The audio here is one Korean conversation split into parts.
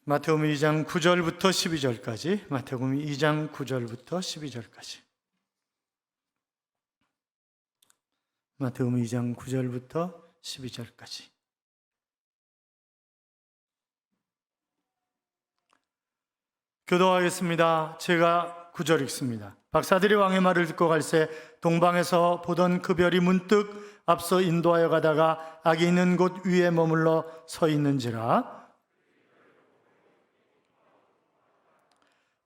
마태복음 2장 9절부터 12절까지, 마태복음 2장 9절부터 12절까지. 마태복음 2장 9절부터 12절까지. 교도하겠습니다. 제가 9절 읽습니다. 박사들이 왕의 말을 듣고 갈새 동방에서 보던 그 별이 문득 앞서 인도하여 가다가 악이 있는 곳 위에 머물러 서 있는지라.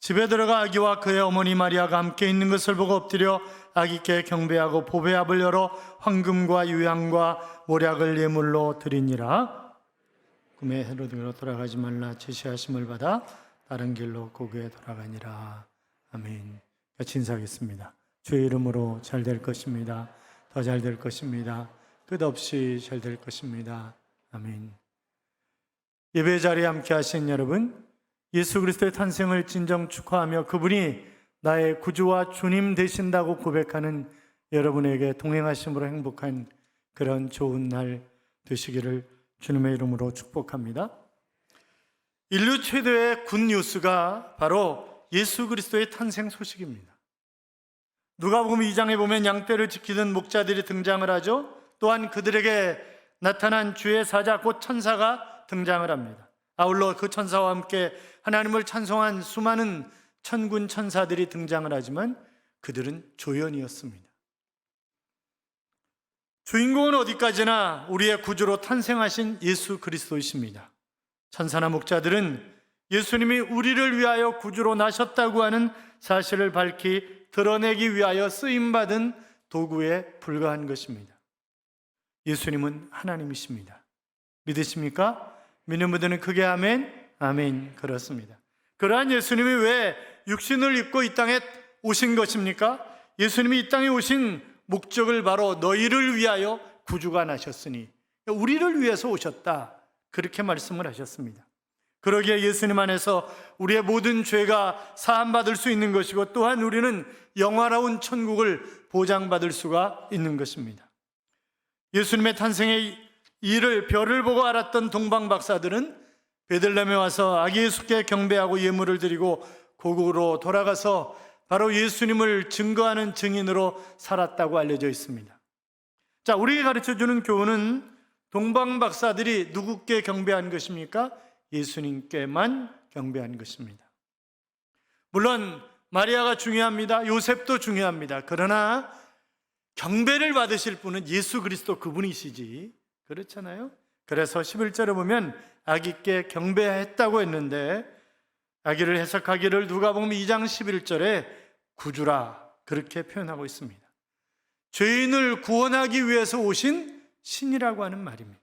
집에 들어가 아기와 그의 어머니 마리아가 함께 있는 것을 보고 엎드려 아기께 경배하고 보배압을 열어 황금과 유향과 모략을 예물로 드리니라. 꿈에 헤로드로 돌아가지 말라 제시하심을 받아 다른 길로 고교에 돌아가니라. 아멘. 같이 인사하겠습니다. 주의 이름으로 잘 될 것입니다. 더 잘 될 것입니다. 끝없이 잘 될 것입니다. 아멘. 예배 자리에 함께 하신 여러분, 예수 그리스도의 탄생을 진정 축하하며 그분이 나의 구주와 주님 되신다고 고백하는 여러분에게 동행하심으로 행복한 그런 좋은 날 되시기를 주님의 이름으로 축복합니다. 인류 최대의 굿뉴스가 바로 예수 그리스도의 탄생 소식입니다. 누가복음 2장에 보면 양떼를 지키던 목자들이 등장을 하죠. 또한 그들에게 나타난 주의 사자 곧 천사가 등장을 합니다. 아울러 그 천사와 함께 하나님을 찬송한 수많은 천군 천사들이 등장을 하지만 그들은 조연이었습니다. 주인공은 어디까지나 우리의 구주로 탄생하신 예수 그리스도이십니다. 천사나 목자들은 예수님이 우리를 위하여 구주로 나셨다고 하는 사실을 밝히 드러내기 위하여 쓰임받은 도구에 불과한 것입니다. 예수님은 하나님이십니다. 믿으십니까? 믿는 분들은 크게 아멘, 아멘. 그렇습니다. 그러한 예수님이 왜 육신을 입고 이 땅에 오신 것입니까? 예수님이 이 땅에 오신 목적을 바로 너희를 위하여 구주가 나셨으니, 우리를 위해서 오셨다, 그렇게 말씀을 하셨습니다. 그러기에 예수님 안에서 우리의 모든 죄가 사함받을 수 있는 것이고, 또한 우리는 영화로운 천국을 보장받을 수가 있는 것입니다. 예수님의 탄생의 이를 별을 보고 알았던 동방 박사들은 베들레헴에 와서 아기 예수께 경배하고 예물을 드리고 고국으로 돌아가서 바로 예수님을 증거하는 증인으로 살았다고 알려져 있습니다. 자, 우리에게 가르쳐주는 교훈은 동방 박사들이 누구께 경배한 것입니까? 예수님께만 경배한 것입니다. 물론 마리아가 중요합니다. 요셉도 중요합니다. 그러나 경배를 받으실 분은 예수 그리스도 그분이시지, 그렇잖아요. 그래서 11절에 보면 아기께 경배했다고 했는데, 아기를 해석하기를 누가복음 2장 11절에 구주라 그렇게 표현하고 있습니다. 죄인을 구원하기 위해서 오신 신이라고 하는 말입니다.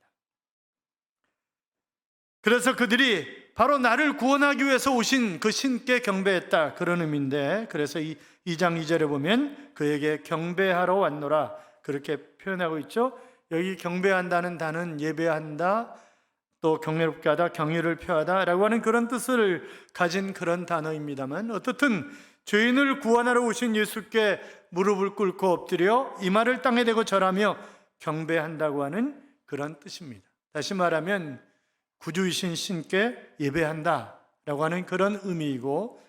그래서 그들이 바로 나를 구원하기 위해서 오신 그 신께 경배했다, 그런 의미인데, 그래서 이 2장 2절에 보면 그에게 경배하러 왔노라 그렇게 표현하고 있죠. 여기 경배한다는 단어는 예배한다, 또 경외롭게 하다, 경의를 표하다 라고 하는 그런 뜻을 가진 그런 단어입니다만, 어떻든 죄인을 구원하러 오신 예수께 무릎을 꿇고 엎드려 이마를 땅에 대고 절하며 경배한다고 하는 그런 뜻입니다. 다시 말하면 구주이신 신께 예배한다 라고 하는 그런 의미이고,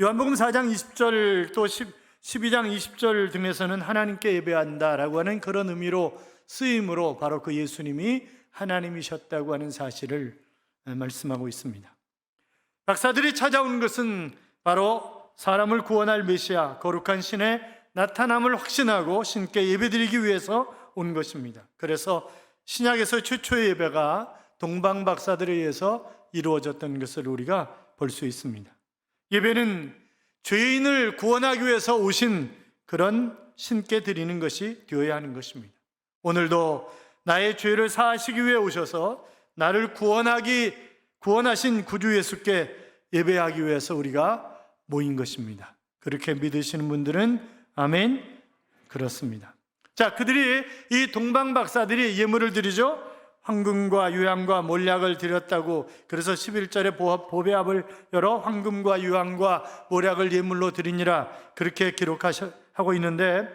요한복음 4장 20절 또 12장 20절 등에서는 하나님께 예배한다 라고 하는 그런 의미로 쓰임으로 바로 그 예수님이 하나님이셨다고 하는 사실을 말씀하고 있습니다. 박사들이 찾아온 것은 바로 사람을 구원할 메시아 거룩한 신의 나타남을 확신하고 신께 예배드리기 위해서 온 것입니다. 그래서 신약에서 최초의 예배가 동방 박사들에 의해서 이루어졌던 것을 우리가 볼 수 있습니다. 예배는 죄인을 구원하기 위해서 오신 그런 신께 드리는 것이 되어야 하는 것입니다. 오늘도 나의 죄를 사하시기 위해 오셔서 나를 구원하신 구주 예수께 예배하기 위해서 우리가 모인 것입니다. 그렇게 믿으시는 분들은 아멘. 그렇습니다. 자, 그들이 이 동방 박사들이 예물을 드리죠. 황금과 유향과 몰약을 드렸다고, 그래서 11절에 보배압을 열어 황금과 유향과 몰약을 예물로 드리니라 그렇게 기록하고 있는데,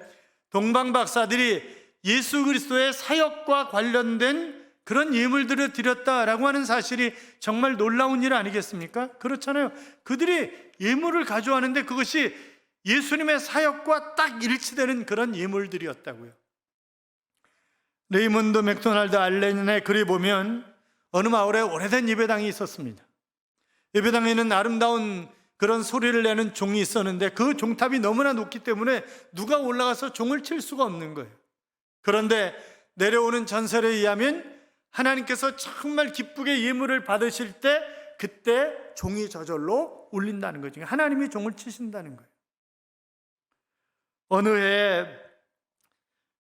동방 박사들이 예수 그리스도의 사역과 관련된 그런 예물들을 드렸다라고 하는 사실이 정말 놀라운 일 아니겠습니까? 그렇잖아요. 그들이 예물을 가져왔는데 그것이 예수님의 사역과 딱 일치되는 그런 예물들이었다고요. 레이먼드 맥도날드 알렌의 글에 보면 어느 마을에 오래된 예배당이 있었습니다. 예배당에는 아름다운 그런 소리를 내는 종이 있었는데 그 종탑이 너무나 높기 때문에 누가 올라가서 종을 칠 수가 없는 거예요. 그런데 내려오는 전설에 의하면 하나님께서 정말 기쁘게 예물을 받으실 때 그때 종이 저절로 울린다는 거죠. 하나님이 종을 치신다는 거예요. 어느 해에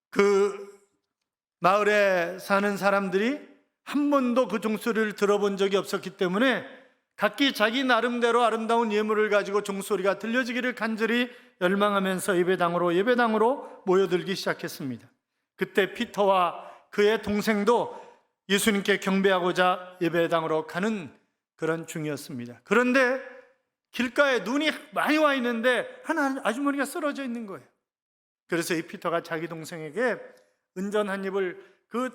그 마을에 사는 사람들이 한 번도 그 종소리를 들어본 적이 없었기 때문에 각기 자기 나름대로 아름다운 예물을 가지고 종소리가 들려지기를 간절히 열망하면서 예배당으로 모여들기 시작했습니다. 그때 피터와 그의 동생도 예수님께 경배하고자 예배당으로 가는 그런 중이었습니다. 그런데 길가에 눈이 많이 와 있는데 한 아주머니가 쓰러져 있는 거예요. 그래서 이 피터가 자기 동생에게 은전 한 입을 그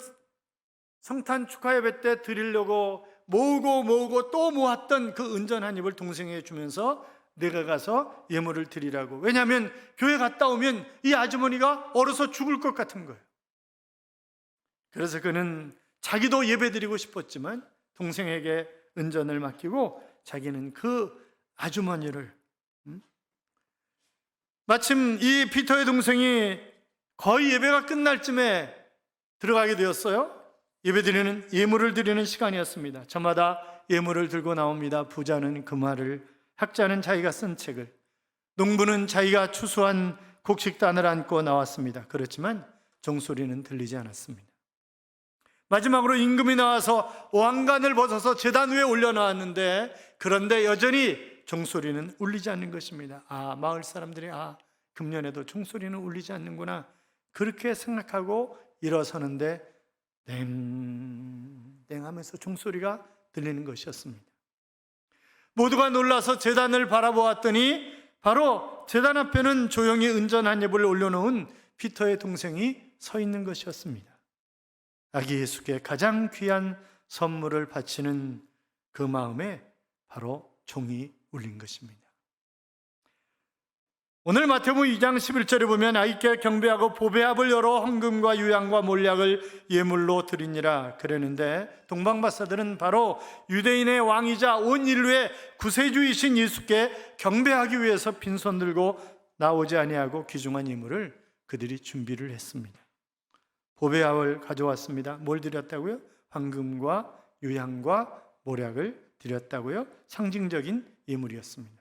성탄 축하 예배 때 드리려고 모으고 또 모았던 그 은전 한 입을 동생에게 주면서 내가 가서 예물을 드리라고. 왜냐하면 교회 갔다 오면 이 아주머니가 얼어서 죽을 것 같은 거예요. 그래서 그는 자기도 예배 드리고 싶었지만 동생에게 은전을 맡기고 자기는 그 아주머니를 마침 이 피터의 동생이 거의 예배가 끝날 쯤에 들어가게 되었어요. 예물을 드리는 시간이었습니다. 저마다 예물을 들고 나옵니다. 부자는 그 말을, 학자는 자기가 쓴 책을, 농부는 자기가 추수한 곡식단을 안고 나왔습니다. 그렇지만 종소리는 들리지 않았습니다. 마지막으로 임금이 나와서 왕관을 벗어서 제단 위에 올려놓았는데 그런데 여전히 종소리는 울리지 않는 것입니다. 마을 사람들이 금년에도 종소리는 울리지 않는구나 그렇게 생각하고 일어서는데 땡땡 하면서 종소리가 들리는 것이었습니다. 모두가 놀라서 제단을 바라보았더니 바로 제단 앞에는 조용히 은전 한 입을 올려놓은 피터의 동생이 서 있는 것이었습니다. 아기 예수께 가장 귀한 선물을 바치는 그 마음에 바로 종이 울린 것입니다. 오늘 마태복음 2장 11절에 보면 아이께 경배하고 보배합을 열어 헌금과 유향과 몰약을 예물로 드리니라 그러는데 동방박사들은 바로 유대인의 왕이자 온 인류의 구세주이신 예수께 경배하기 위해서 빈손 들고 나오지 아니하고 귀중한 예물을 그들이 준비를 했습니다. 보배합을 가져왔습니다. 뭘 드렸다고요? 황금과 유향과 몰약을 드렸다고요? 상징적인 예물이었습니다.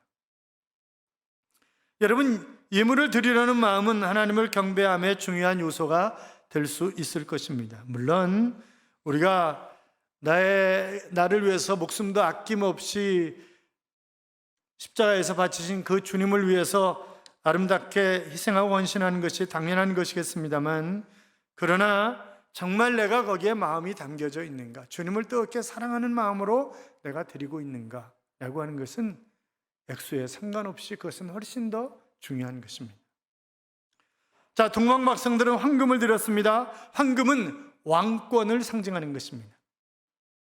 여러분, 예물을 드리려는 마음은 하나님을 경배함의 중요한 요소가 될 수 있을 것입니다. 물론 우리가 나를 위해서 목숨도 아낌없이 십자가에서 바치신 그 주님을 위해서 아름답게 희생하고 헌신하는 것이 당연한 것이겠습니다만, 그러나 정말 내가 거기에 마음이 담겨져 있는가, 주님을 뜨겁게 사랑하는 마음으로 내가 드리고 있는가 라고 하는 것은 액수에 상관없이 그것은 훨씬 더 중요한 것입니다. 자, 동방 백성들은 황금을 드렸습니다. 황금은 왕권을 상징하는 것입니다.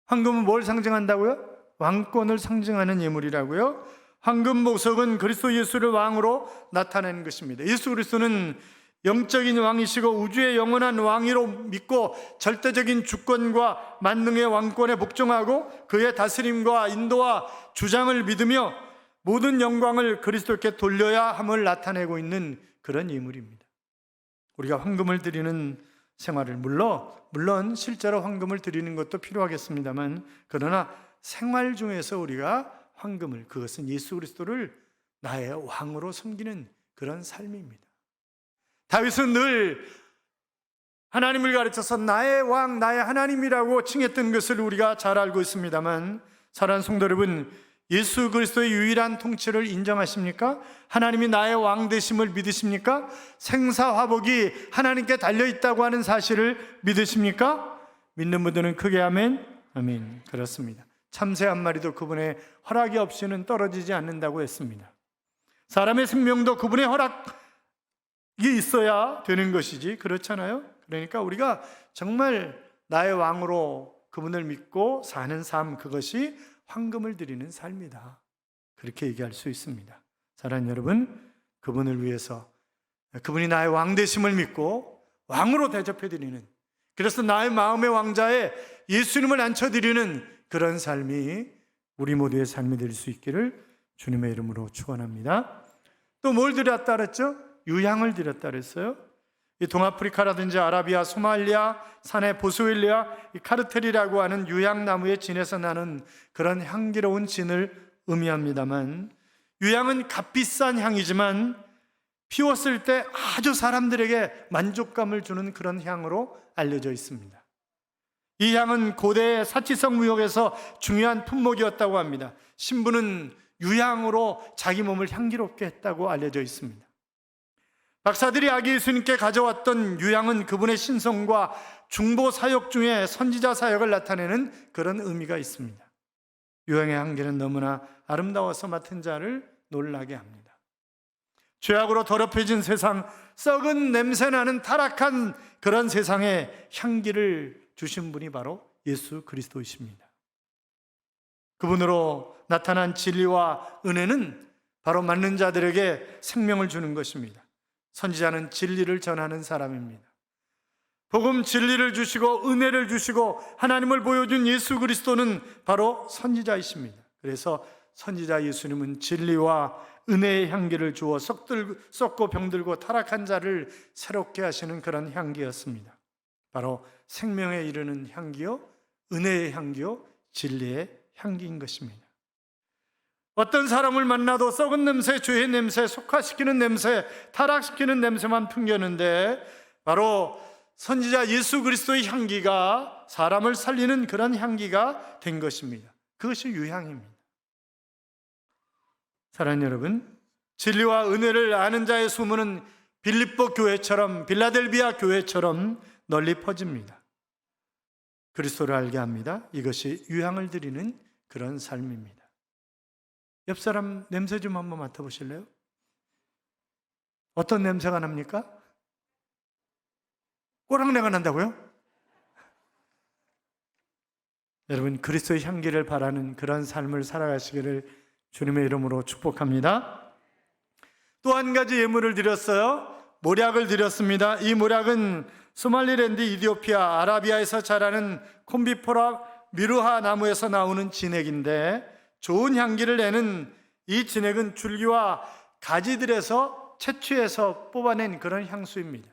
황금은 뭘 상징한다고요? 왕권을 상징하는 예물이라고요. 황금 보석은 그리스도 예수를 왕으로 나타내는 것입니다. 예수 그리스도는 영적인 왕이시고 우주의 영원한 왕이로 믿고 절대적인 주권과 만능의 왕권에 복종하고 그의 다스림과 인도와 주장을 믿으며 모든 영광을 그리스도께 돌려야 함을 나타내고 있는 그런 예물입니다. 우리가 황금을 드리는 생활을 물론 실제로 황금을 드리는 것도 필요하겠습니다만, 그러나 생활 중에서 우리가 황금을, 그것은 예수 그리스도를 나의 왕으로 섬기는 그런 삶입니다. 다윗은 늘 하나님을 가르쳐서 나의 왕, 나의 하나님이라고 칭했던 것을 우리가 잘 알고 있습니다만, 사랑하는 성도 여러분, 예수 그리스도의 유일한 통치를 인정하십니까? 하나님이 나의 왕 되심을 믿으십니까? 생사화복이 하나님께 달려있다고 하는 사실을 믿으십니까? 믿는 분들은 크게 아멘. 아멘. 그렇습니다. 참새 한 마리도 그분의 허락이 없이는 떨어지지 않는다고 했습니다. 사람의 생명도 그분의 허락이 있어야 되는 것이지, 그렇잖아요? 그러니까 우리가 정말 나의 왕으로 그분을 믿고 사는 삶, 그것이 황금을 드리는 삶이다. 그렇게 얘기할 수 있습니다. 사랑하는 여러분, 그분을 위해서, 그분이 나의 왕 되심을 믿고 왕으로 대접해 드리는, 그래서 나의 마음의 왕자에 예수님을 앉혀드리는 그런 삶이 우리 모두의 삶이 될 수 있기를 주님의 이름으로 축원합니다. 또 뭘 드렸다 그랬죠? 유향을 드렸다 그랬어요. 이 동아프리카라든지 아라비아, 소말리아, 산의 보스웰리아, 이 카르텔이라고 하는 유향나무의 진에서 나는 그런 향기로운 진을 의미합니다만, 유향은 값비싼 향이지만 피웠을 때 아주 사람들에게 만족감을 주는 그런 향으로 알려져 있습니다. 이 향은 고대 사치성 무역에서 중요한 품목이었다고 합니다. 신부는 유향으로 자기 몸을 향기롭게 했다고 알려져 있습니다. 박사들이 아기 예수님께 가져왔던 유향은 그분의 신성과 중보 사역 중에 선지자 사역을 나타내는 그런 의미가 있습니다. 유향의 향기는 너무나 아름다워서 맡은 자를 놀라게 합니다. 죄악으로 더럽혀진 세상, 썩은 냄새나는 타락한 그런 세상에 향기를 주신 분이 바로 예수 그리스도이십니다. 그분으로 나타난 진리와 은혜는 바로 믿는 자들에게 생명을 주는 것입니다. 선지자는 진리를 전하는 사람입니다. 복음 진리를 주시고 은혜를 주시고 하나님을 보여준 예수 그리스도는 바로 선지자이십니다. 그래서 선지자 예수님은 진리와 은혜의 향기를 주어 썩고 병들고 타락한 자를 새롭게 하시는 그런 향기였습니다. 바로 생명에 이르는 향기요, 은혜의 향기요, 진리의 향기인 것입니다. 어떤 사람을 만나도 썩은 냄새, 죄의 냄새, 속화시키는 냄새, 타락시키는 냄새만 풍기는데 바로 선지자 예수 그리스도의 향기가 사람을 살리는 그런 향기가 된 것입니다. 그것이 유향입니다. 사랑하는 여러분, 진리와 은혜를 아는 자의 소문은 빌립보 교회처럼, 빌라델비아 교회처럼 널리 퍼집니다. 그리스도를 알게 합니다. 이것이 유향을 드리는 그런 삶입니다. 옆 사람 냄새 좀 한번 맡아보실래요? 어떤 냄새가 납니까? 꼬랑내가 난다고요? 여러분, 그리스도의 향기를 바라는 그런 삶을 살아가시기를 주님의 이름으로 축복합니다. 또 한 가지 예물을 드렸어요. 모략을 드렸습니다. 이 모략은 소말리랜드, 이디오피아, 아라비아에서 자라는 콤비포라 미르하 나무에서 나오는 진액인데, 좋은 향기를 내는 이 진액은 줄기와 가지들에서 채취해서 뽑아낸 그런 향수입니다.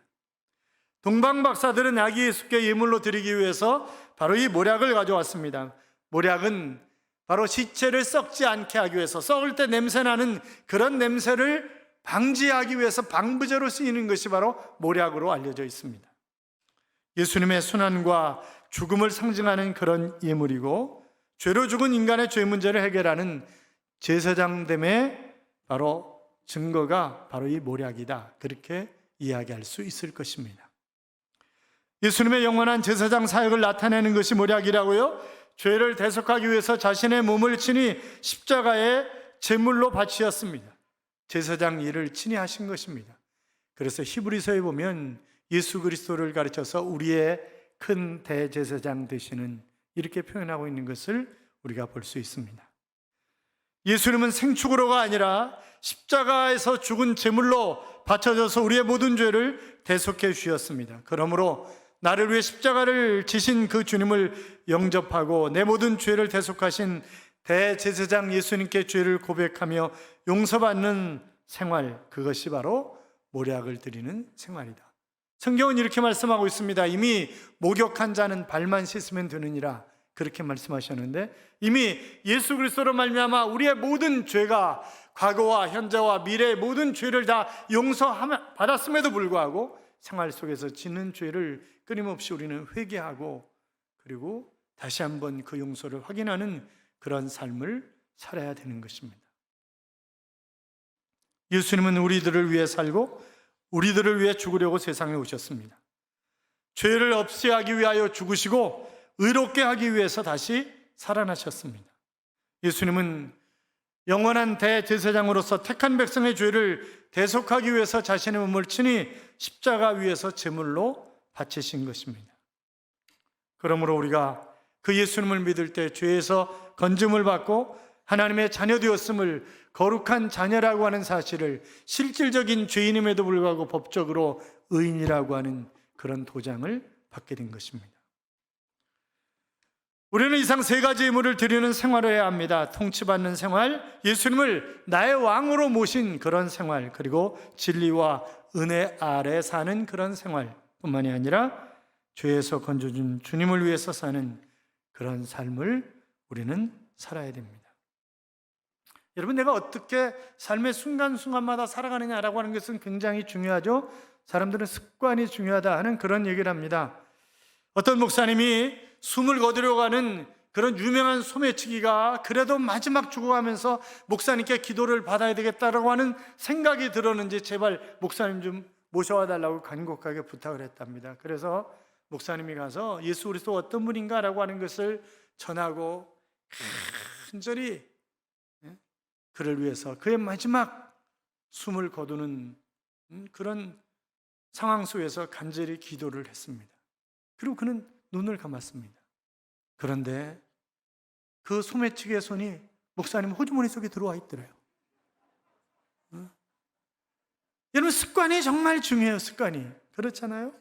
동방 박사들은 아기 예수께 예물로 드리기 위해서 바로 이 모략을 가져왔습니다. 모략은 바로 시체를 썩지 않게 하기 위해서, 썩을 때 냄새나는 그런 냄새를 방지하기 위해서 방부제로 쓰이는 것이 바로 모략으로 알려져 있습니다. 예수님의 순환과 죽음을 상징하는 그런 예물이고, 죄로 죽은 인간의 죄 문제를 해결하는 제사장됨의 바로 증거가 바로 이 모략이다, 그렇게 이야기할 수 있을 것입니다. 예수님의 영원한 제사장 사역을 나타내는 것이 모략이라고요? 죄를 대속하기 위해서 자신의 몸을 친히 십자가에 제물로 바치었습니다. 제사장 일을 친히 하신 것입니다. 그래서 히브리서에 보면 예수 그리스도를 가르쳐서 우리의 큰 대제사장 되시는, 이렇게 표현하고 있는 것을 우리가 볼 수 있습니다. 예수님은 생축으로가 아니라 십자가에서 죽은 제물로 바쳐져서 우리의 모든 죄를 대속해 주셨습니다. 그러므로 나를 위해 십자가를 지신 그 주님을 영접하고 내 모든 죄를 대속하신 대제사장 예수님께 죄를 고백하며 용서받는 생활, 그것이 바로 모략을 드리는 생활이다. 성경은 이렇게 말씀하고 있습니다. 이미 목욕한 자는 발만 씻으면 되느니라, 그렇게 말씀하셨는데, 이미 예수 그리스도로 말미암아 우리의 모든 죄가 과거와 현재와 미래의 모든 죄를 다 용서받았음에도 불구하고 생활 속에서 짓는 죄를 끊임없이 우리는 회개하고, 그리고 다시 한번 그 용서를 확인하는 그런 삶을 살아야 되는 것입니다. 예수님은 우리들을 위해 살고 우리들을 위해 죽으려고 세상에 오셨습니다. 죄를 없이 하기 위하여 죽으시고 의롭게 하기 위해서 다시 살아나셨습니다. 예수님은 영원한 대제사장으로서 택한 백성의 죄를 대속하기 위해서 자신의 몸을 친히 십자가 위에서 제물로 바치신 것입니다. 그러므로 우리가 그 예수님을 믿을 때 죄에서 건짐을 받고 하나님의 자녀 되었음을, 거룩한 자녀라고 하는 사실을, 실질적인 죄인임에도 불구하고 법적으로 의인이라고 하는 그런 도장을 받게 된 것입니다. 우리는 이상 세 가지 의무를 드리는 생활을 해야 합니다. 통치받는 생활, 예수님을 나의 왕으로 모신 그런 생활, 그리고 진리와 은혜 아래 사는 그런 생활뿐만이 아니라 죄에서 건져준 주님을 위해서 사는 그런 삶을 우리는 살아야 됩니다. 여러분, 내가 어떻게 삶의 순간순간마다 살아가느냐라고 하는 것은 굉장히 중요하죠. 사람들은 습관이 중요하다 하는 그런 얘기를 합니다. 어떤 목사님이 숨을 거두려고 하는 그런 유명한 소매치기가 그래도 마지막 죽어가면서 목사님께 기도를 받아야 되겠다라고 하는 생각이 들었는지 제발 목사님 좀 모셔와 달라고 간곡하게 부탁을 했답니다. 그래서 목사님이 가서 예수 그리스도 어떤 분인가라고 하는 것을 전하고 간절히 그를 위해서 그의 마지막 숨을 거두는 그런 상황 속에서 간절히 기도를 했습니다. 그리고 그는 눈을 감았습니다. 그런데 그 소매치기의 손이 목사님 호주머니 속에 들어와 있더래요. 여러분, 습관이 정말 중요해요. 습관이. 그렇잖아요?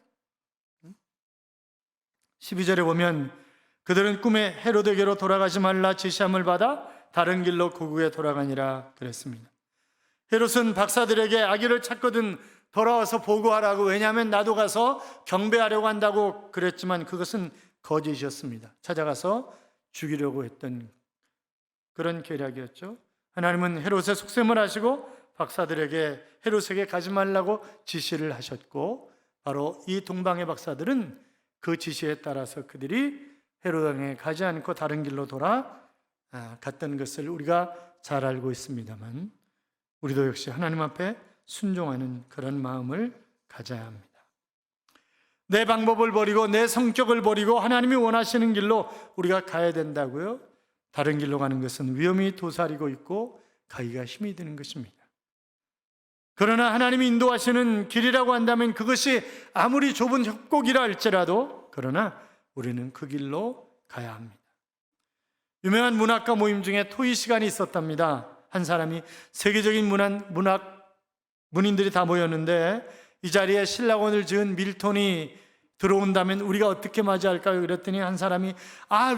12절에 보면 그들은 꿈에 헤로데게로 돌아가지 말라 지시함을 받아 다른 길로 고국에 돌아가니라 그랬습니다. 헤롯은 박사들에게 아기를 찾거든 돌아와서 보고하라고, 왜냐하면 나도 가서 경배하려고 한다고 그랬지만 그것은 거짓이었습니다. 찾아가서 죽이려고 했던 그런 계략이었죠. 하나님은 헤롯의 속셈을 하시고 박사들에게 헤롯에게 가지 말라고 지시를 하셨고, 바로 이 동방의 박사들은 그 지시에 따라서 그들이 헤롯왕에 가지 않고 다른 길로 돌아갔던 것을 우리가 잘 알고 있습니다만, 우리도 역시 하나님 앞에 순종하는 그런 마음을 가져야 합니다. 내 방법을 버리고 내 성격을 버리고 하나님이 원하시는 길로 우리가 가야 된다고요. 다른 길로 가는 것은 위험이 도사리고 있고 가기가 힘이 드는 것입니다. 그러나 하나님이 인도하시는 길이라고 한다면 그것이 아무리 좁은 협곡이라 할지라도, 그러나 우리는 그 길로 가야 합니다. 유명한 문학가 모임 중에 토의 시간이 있었답니다. 한 사람이 세계적인 문학 문인들이 다 모였는데 이 자리에 신라원을 지은 밀톤이 들어온다면 우리가 어떻게 맞이할까요? 그랬더니 한 사람이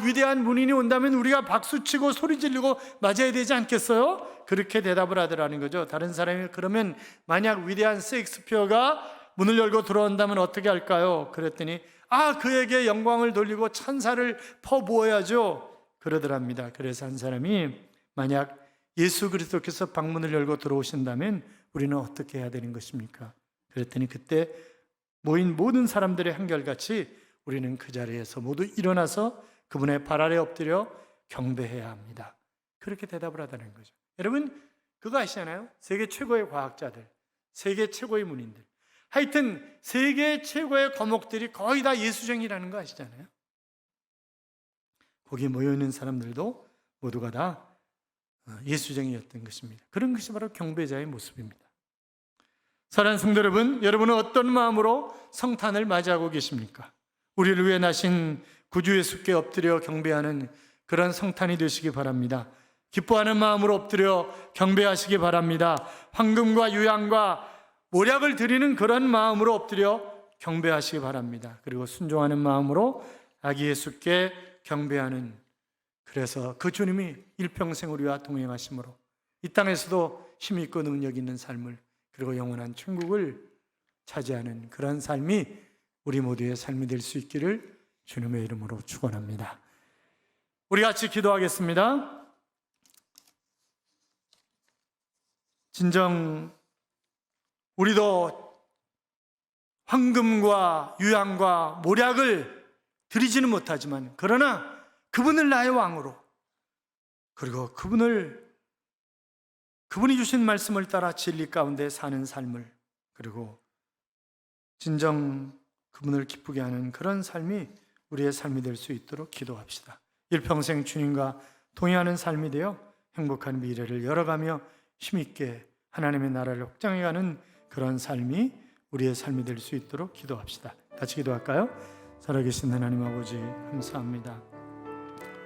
위대한 문인이 온다면 우리가 박수치고 소리 지르고 맞아야 되지 않겠어요? 그렇게 대답을 하더라는 거죠. 다른 사람이 그러면 만약 위대한 셰익스피어가 문을 열고 들어온다면 어떻게 할까요? 그랬더니 그에게 영광을 돌리고 찬사를 퍼부어야죠. 그러더랍니다. 그래서 한 사람이 만약 예수 그리스도께서 방문을 열고 들어오신다면 우리는 어떻게 해야 되는 것입니까? 그랬더니 그때 모인 모든 사람들의 한결같이 우리는 그 자리에서 모두 일어나서 그분의 발 아래 엎드려 경배해야 합니다. 그렇게 대답을 하다는 거죠. 여러분, 그거 아시잖아요? 세계 최고의 과학자들, 세계 최고의 문인들, 하여튼 세계 최고의 거목들이 거의 다 예수쟁이라는 거 아시잖아요? 거기 모여있는 사람들도 모두가 다 예수쟁이였던 것입니다. 그런 것이 바로 경배자의 모습입니다. 사랑하는 성도 여러분, 여러분은 어떤 마음으로 성탄을 맞이하고 계십니까? 우리를 위해 나신 구주 예수께 엎드려 경배하는 그런 성탄이 되시기 바랍니다. 기뻐하는 마음으로 엎드려 경배하시기 바랍니다. 황금과 유향과 모략을 드리는 그런 마음으로 엎드려 경배하시기 바랍니다. 그리고 순종하는 마음으로 아기 예수께 경배하는, 그래서 그 주님이 일평생 우리와 동행하심으로 이 땅에서도 힘이 있고 능력 있는 삶을, 그리고 영원한 천국을 차지하는 그런 삶이 우리 모두의 삶이 될 수 있기를 주님의 이름으로 축원합니다. 우리 같이 기도하겠습니다. 진정 우리도 황금과 유향과 모략을 드리지는 못하지만, 그러나 그분을 나의 왕으로, 그리고 그분이 주신 말씀을 따라 진리 가운데 사는 삶을, 그리고 진정 그분을 기쁘게 하는 그런 삶이 우리의 삶이 될 수 있도록 기도합시다. 일평생 주님과 동행하는 삶이 되어 행복한 미래를 열어가며 힘있게 하나님의 나라를 확장해가는 그런 삶이 우리의 삶이 될 수 있도록 기도합시다. 같이 기도할까요? 살아계신 하나님 아버지, 감사합니다.